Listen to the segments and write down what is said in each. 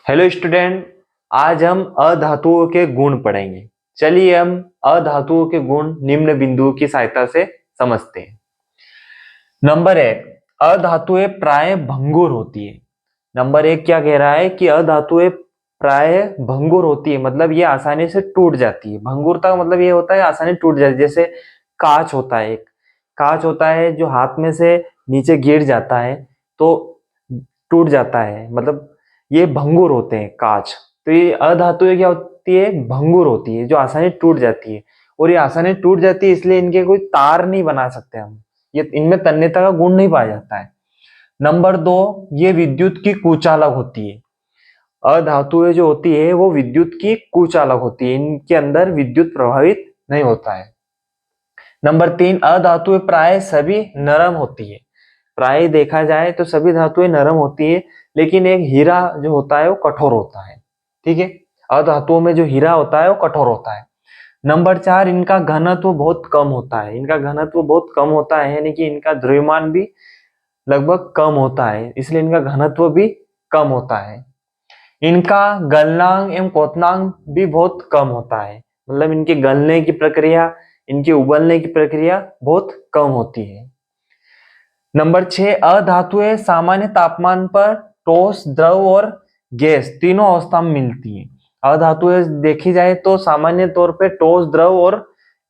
Hello student, आज हम अधातुओं के गुण पढ़ेंगे। चलिए हम अधातुओं के गुण निम्न बिंदुओं की सहायता से समझते हैं। नंबर एक, अधातुएं प्राय भंगुर होती है। नंबर एक क्या कह रहा है कि अधातुएं प्राय भंगुर होती है, मतलब ये आसानी से टूट जाती है। भंगुरता का मतलब ये होता है आसानी टूट जाती है। जैसे कांच होता है, एक कांच होता है जो हाथ में से नीचे गिर जाता है तो टूट जाता है, मतलब ये भंगुर होते हैं कांच। तो ये अधातुएं क्या होती है, भंगुर होती है, जो आसानी टूट जाती है। और ये आसानी टूट जाती है इसलिए इनके कोई तार नहीं बना सकते हम, ये इनमें तन्यता का गुण नहीं पाया जाता है। नंबर दो, ये विद्युत की कुचालक होती है। अधातुएं जो होती है वो विद्युत की कुचालक होती है, इनके अंदर विद्युत प्रभावित नहीं होता है। नंबर तीन, अधातुएं प्राय सभी नरम होती है। प्राय देखा जाए तो सभी धातुएं नरम होती है, लेकिन एक हीरा जो होता है वो कठोर होता है। ठीक है, अधातुओं में जो हीरा होता है वो कठोर होता है। नंबर चार, इनका घनत्व बहुत कम होता है। इनका घनत्व बहुत कम होता है, यानी कि इनका द्रव्यमान भी लगभग कम होता है, इसलिए इनका घनत्व भी कम होता है। इनका गलनांक एवं क्वथनांक भी बहुत कम होता है, मतलब इनके गलने की प्रक्रिया, इनके उबलने की प्रक्रिया बहुत कम होती है। नंबर छह, अधातुएं सामान्य तापमान पर ठोस, द्रव और गैस तीनों अवस्था में मिलती है। अधातुएं देखी जाए तो सामान्य तौर पे ठोस, द्रव और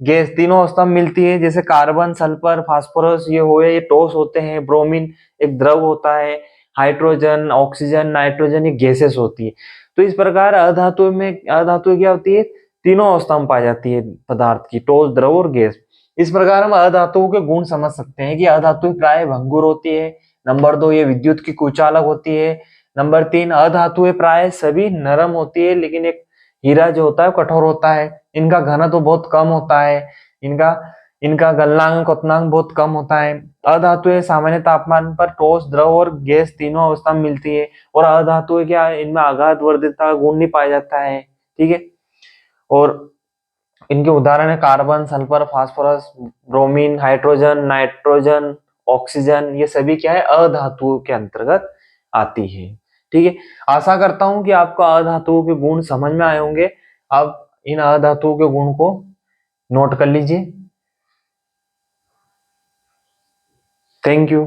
गैस तीनों अवस्था में मिलती है। जैसे कार्बन, सल्फर, फास्फोरस ये हुए, ये ठोस होते हैं। ब्रोमीन एक द्रव होता है। हाइड्रोजन, ऑक्सीजन, नाइट्रोजन ये गैसेस होती है। तो इस प्रकार अधातुएं क्या होती है, तीनों अवस्था में पाई जाती है पदार्थ की, ठोस, द्रव और गैस। इस प्रकार हम अधातुओं के गुण समझ सकते हैं कि अधातु प्राय भंगुर होती है। नंबर दो, ये विद्युत की कुचालक होती है। नंबर तीन, अधातुएं प्राय सभी नरम होती है, लेकिन एक हीरा जो होता है वो कठोर होता है। इनका घनत्व तो बहुत कम होता है। इनका इनका गलनांक, क्वथनांक बहुत कम होता है। अधातुएं सामान्य तापमान पर ठोस, द्रव और गैस तीनों अवस्था में मिलती है। और अधातुएं क्या, इनमें आघात वर्धितता गुण नहीं पाया जाता है। ठीक है, और इनके उदाहरण है carbon, sulphur, phosphorus, bromine, hydrogen, nitrogen, oxygen, ये सभी क्या है, अधातुओं के अंतर्गत आती है। ठीक है, आशा करता हूं कि आपको अधातुओं के गुण समझ में आए होंगे। आप इन अधातुओं के गुण को नोट कर लीजिए। Thank you.